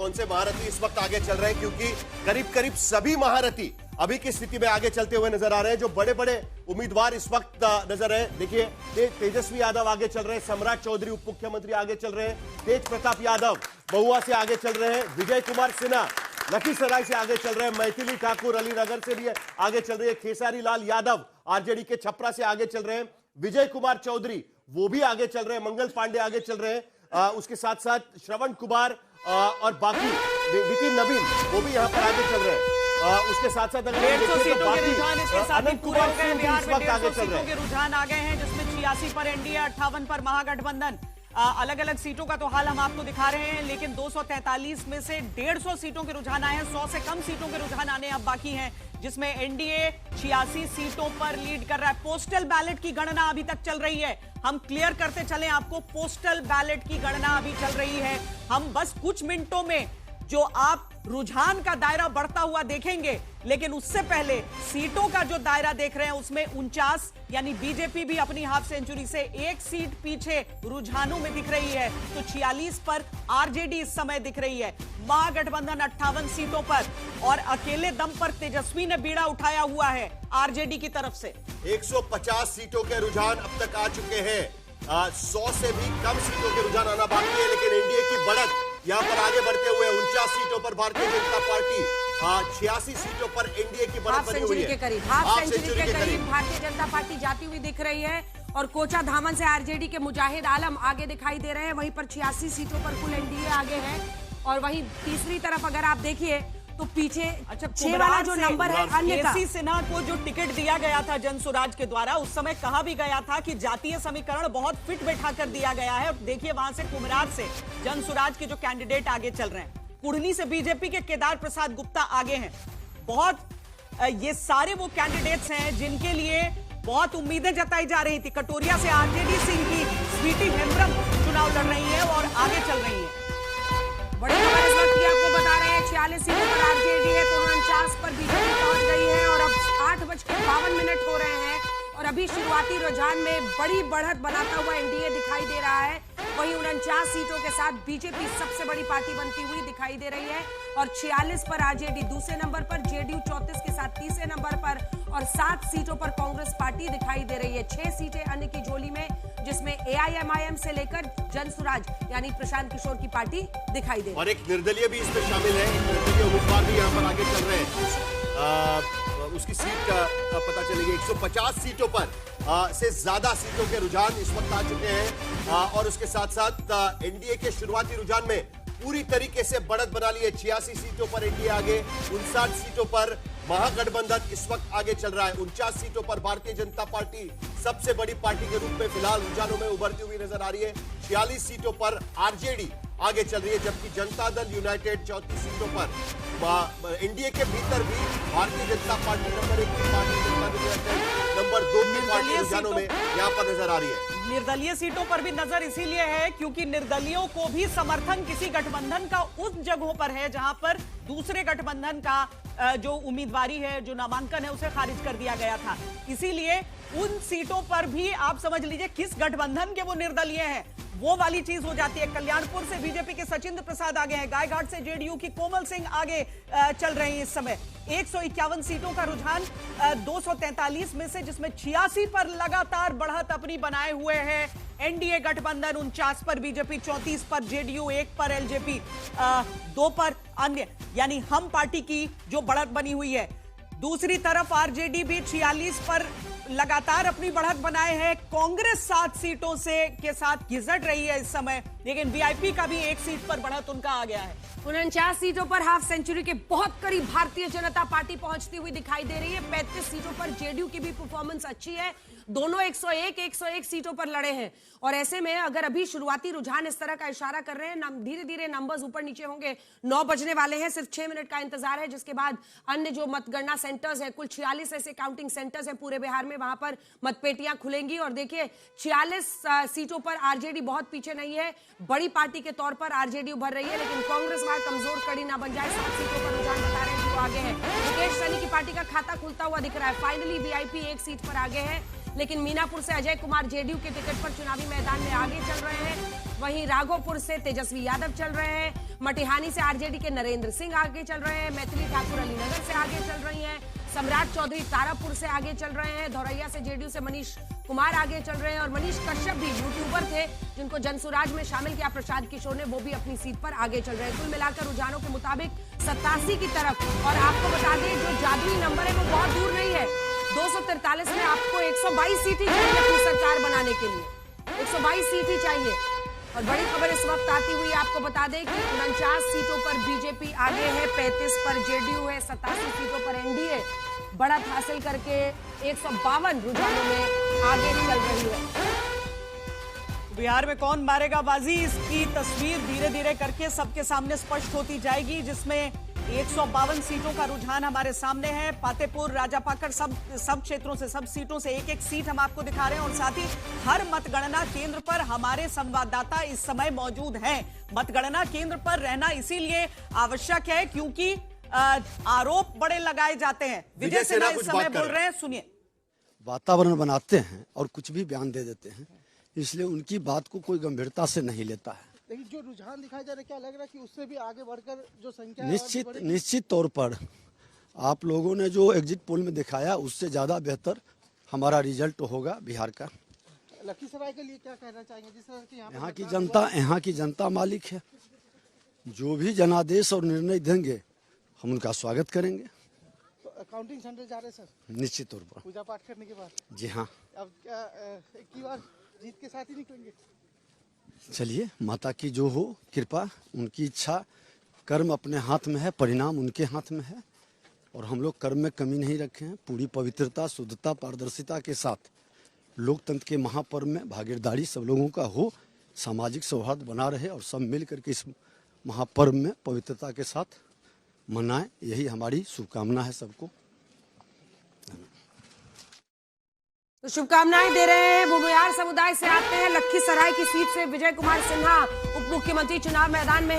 कौन से महारथी इस वक्त आगे चल रहे हैं, क्योंकि करीब करीब सभी महारथी अभी की स्थिति में आगे चलते हुए नजर आ रहे हैं। जो बड़े बड़े उम्मीदवार इस वक्त नजर है, देखिए तेजस्वी यादव आगे चल रहे हैं, सम्राट चौधरी उप मुख्यमंत्री आगे चल रहे हैं, तेज प्रताप यादव महुआ से आगे चल रहे हैं, विजय कुमार सिन्हा लखीसराय से आगे चल रहे हैं, मैथिली ठाकुर अलीनगर से भी आगे चल रही है, खेसारी लाल यादव आरजेडी के छपरा से आगे चल रहे हैं, विजय कुमार चौधरी वो भी आगे चल रहे हैं, मंगल पांडे आगे चल रहे हैं, उसके साथ साथ श्रवण कुमार और बाकी नितिन नवीन वो भी यहाँ पर आगे चल रहे हैं। उसके साथ साथ अगर 150 सीटों के रुझान इसके साथ ही पूरे हो गए। बिहार में 150 सीटों के रुझान आ गए हैं, जिसमें 86 पर एनडीए, 58 पर महागठबंधन। अलग अलग सीटों का तो हाल हम आपको दिखा रहे हैं, लेकिन 243 में से 150 सीटों के रुझान आए हैं। 100 से कम सीटों के रुझान आने अब बाकी हैं, जिसमें एनडीए 86 सीटों पर लीड कर रहा है। पोस्टल बैलेट की गणना अभी तक चल रही है। हम क्लियर करते चलें आपको, पोस्टल बैलेट की गणना अभी चल रही है। हम बस कुछ मिनटों में जो आप रुझान का दायरा बढ़ता हुआ देखेंगे, लेकिन उससे पहले सीटों का जो दायरा देख रहे हैं उसमें 49 यानी बीजेपी भी अपनी हाफ सेंचुरी से एक सीट पीछे रुझानों में दिख रही है, तो 46 पर आरजेडी इस समय दिख रही है। महागठबंधन 58 सीटों पर और अकेले दम पर तेजस्वी ने बीड़ा उठाया हुआ है आरजेडी की तरफ से। 150 सीटों के रुझान अब तक आ चुके हैं, 100 से भी कम सीटों के रुझान आना बाकी है, लेकिन एनडीए की बढ़त यहाँ पर आगे बढ़ते हुए 49 सीटों पर भारतीय जनता पार्टी, 86 सीटों पर एनडीए की बढ़त बनी हुई है। हाफ सेंचुरी के करीब भारतीय जनता पार्टी जाती हुई दिख रही है और कोचा धामन से आरजेडी के मुजाहिद आलम आगे दिखाई दे रहे हैं। वहीं पर 86 सीटों पर कुल एनडीए आगे है और वहीं तीसरी तरफ अगर आप देखिए तो पीछे 6 वाला जो नंबर है अन्य का। केसी सिन्हा को जो टिकट दिया गया था जन स्वराज के द्वारा, उस समय कहा भी गया था कि जातीय समीकरण बहुत फिट बैठा कर दिया गया है। देखिए वहां से कुमरार से जन स्वराज के जो कैंडिडेट आगे चल रहे हैं, कुढ़नी से बीजेपी के केदार प्रसाद गुप्ता आगे हैं। बहुत ये सारे वो कैंडिडेट्स हैं जिनके लिए बहुत उम्मीदें जताई जा रही थी। कटोरिया से आरजेडी सिंह की स्वीटी हेम्ब्रम चुनाव लड़ रही है और आगे चल रही है। बड़ी खबर इस वक्त की आपको बता रहे हैं, 46 सीटों पर आरजेडी है तो 49 पर बीजेपी पहुंच गई है और अब 8:52 हो रहे हैं और अभी शुरुआती रुझान में बड़ी बढ़त बनाता हुआ एनडीए दिखाई दे रहा है। वहीं 49 सीटों के साथ बीजेपी सबसे बड़ी पार्टी बनती हुई दिखाई दे रही है और 46 पर आरजेडी दूसरे नंबर पर, जेडीयू 34 के साथ तीसरे नंबर पर और 7 सीटों पर कांग्रेस पार्टी दिखाई दे रही है। 6 सीटें अन्य की झोली में, जिसमें एआईएमआईएम से लेकर जन स्वराज यानी प्रशांत किशोर की पार्टी दिखाई दे रही है। और एक निर्दलीय भी इसमें शामिल है, निर्दलीय उम्मीदवार भी यहाँ पर आगे चल रहे हैं। उसकी सीट का पता चलेगी। 150 सीटों पर से ज्यादा सीटों के रुझान इस वक्त आ चुके हैं और उसके साथ साथ एनडीए के शुरुआती रुझान में पूरी तरीके से बढ़त बना ली है। 86 सीटों पर एनडीए आगे, 59 सीटों पर महागठबंधन इस वक्त आगे चल रहा है, 49 सीटों पर भारतीय जनता पार्टी सबसे बड़ी पार्टी के रूप में फिलहाल रुझानों में उभरती हुई नजर आ रही है। 46 सीटों पर आरजेडी आगे चल रही है, जबकि जनता दल यूनाइटेड 34 सीटों पर एनडीए के भीतर भी भारतीय जनता पार्टी नंबर 1 की party, Janata Dal United number 2 की पार्टी रुझानों में यहाँ पर नजर आ रही है। निर्दलीय सीटों पर भी नजर इसीलिए है क्योंकि निर्दलीयों को भी समर्थन किसी गठबंधन का उन जगहों पर है जहां पर दूसरे गठबंधन का जो उम्मीदवारी है, जो नामांकन है, उसे खारिज कर दिया गया था। इसीलिए उन सीटों पर भी आप समझ लीजिए किस गठबंधन के वो निर्दलीय हैं, वो वाली चीज हो जाती है। कल्याणपुर से बीजेपी के सचिंद्र प्रसाद आगे हैं, गायघाट से जेडीयू की कोमल सिंह आगे चल रही हैं इस समय। 151 सीटों का रुझान 243 में से, जिसमें 86 पर लगातार बढ़त अपनी बनाए हुए है एनडीए गठबंधन, 49 पर बीजेपी, 34 पर जेडीयू, 1 पर एलजेपी, 2 पर अन्य यानी हम पार्टी की जो बढ़त बनी हुई है। दूसरी तरफ आरजेडी भी 46 पर लगातार अपनी बढ़त बनाए हैं। कांग्रेस 7 सीटों से के साथ घिसट रही है इस समय, लेकिन वीआईपी का भी 1 सीट पर बढ़त उनका आ गया है। 49 सीटों पर हाफ सेंचुरी के बहुत करीब भारतीय जनता पार्टी पहुंचती हुई दिखाई दे रही है। 35 सीटों पर जेडीयू की भी परफॉर्मेंस अच्छी है, दोनों 101 सीटों पर लड़े हैं और ऐसे में अगर अभी शुरुआती रुझान इस तरह का इशारा कर रहे हैं, धीरे धीरे नंबर्स ऊपर नीचे होंगे। 9 बजने वाले हैं, सिर्फ 6 मिनट का इंतजार है, जिसके बाद अन्य जो मतगणना सेंटर्स है, कुल 46 ऐसे काउंटिंग सेंटर्स हैं पूरे बिहार में, वहां पर मतपेटियां खुलेंगी और देखिए 46 सीटों पर आरजेडी बहुत पीछे नहीं है। बड़ी पार्टी के तौर पर आरजेडी उभर रही है, लेकिन कांग्रेस वहां कमजोर कड़ी ना बन जाए। 7 सीटों पर रुझान बता रहे हैं कि वो आगे है। मुकेश सहनी की पार्टी का खाता खुलता हुआ दिख रहा है। फाइनली वीआईपी 1 सीट पर आगे है, लेकिन मीनापुर से अजय कुमार जेडीयू के टिकट पर चुनावी मैदान में आगे चल रहे हैं। वहीं राघोपुर से तेजस्वी यादव चल रहे हैं। मटिहानी से आरजेडी के नरेंद्र सिंह आगे चल रहे हैं। मैथिली ठाकुर अलीनगर से आगे चल रही हैं। सम्राट चौधरी तारापुर से आगे चल रहे हैं। धौरैया से जेडीयू से मनीष कुमार आगे चल रहे हैं। और मनीष कश्यप भी यूट्यूबर थे जिनको जनसुराज में शामिल किया प्रसाद किशोर ने, वो भी अपनी सीट पर आगे चल रहे हैं। कुल मिलाकर रुझानों के मुताबिक 87 की तरफ। और आपको बता दें जो जादुई नंबर है वो बहुत दूर नहीं है। 243 में आपको 122 सीट ही चाहिए अपनी सरकार बनाने के लिए। 122 सीट ही चाहिए। और बड़ी खबर इस वक्त आती हुई आपको बता दें कि 49 सीटों पर बीजेपी आगे है, 35 पर जेडीयू है, 87 सीटों पर एनडीए बढ़त हासिल करके 152 रुझानों में आगे चल रही है। बिहार में कौन मारेगा बाजी, इसकी तस्वीर धीरे धीरे करके सबके सामने स्पष्ट होती जाएगी, जिसमें 152 सीटों का रुझान हमारे सामने है। पातेपुर, राजापाकर, सब क्षेत्रों से, सब सीटों से एक एक सीट हम आपको दिखा रहे हैं। और साथ ही हर मतगणना केंद्र पर हमारे संवाददाता इस समय मौजूद हैं। मतगणना केंद्र पर रहना इसीलिए आवश्यक है क्योंकि आरोप बड़े लगाए जाते हैं। विजय सिन्हा इस समय बोल रहे हैं, सुनिए। वातावरण बनाते हैं और कुछ भी बयान दे देते हैं, इसलिए उनकी बात को कोई गंभीरता से नहीं लेता है। लेकिन जो रुझान दिखाई दे रहा है, क्या लग रहा है कि उससे भी आगे बढ़कर जो संख्या निश्चित तौर पर आप लोगों ने जो एग्जिट पोल में दिखाया उससे ज्यादा बेहतर हमारा रिजल्ट होगा बिहार का। लखीसराय के लिए क्या कहना चाहेंगे? जिस तरह की यहाँ की जनता मालिक है। जो भी जनादेश और निर्णय देंगे हम उनका स्वागत करेंगे। तो काउंटिंग सेंटर जा रहे हैं सर? निश्चित तौर पर पूजा पाठ करने के बाद। जी हाँ। अब क्या एक ही बार जीत के साथ ही निकलेंगे? चलिए, माता की जो हो कृपा, उनकी इच्छा। कर्म अपने हाथ में है, परिणाम उनके हाथ में है। और हम लोग कर्म में कमी नहीं रखे हैं। पूरी पवित्रता, शुद्धता, पारदर्शिता के साथ लोकतंत्र के महापर्व में भागीदारी सब लोगों का हो, सामाजिक सौहार्द बना रहे और सब मिल करके इस महापर्व में पवित्रता के साथ मनाएं, यही हमारी शुभकामना है सबको। तो शुभकामनाएं दे रहे हैं। भूमिहार समुदाय से आते हैं लखीसराय की सीट से विजय कुमार सिन्हा उप मुख्यमंत्री चुनाव मैदान में।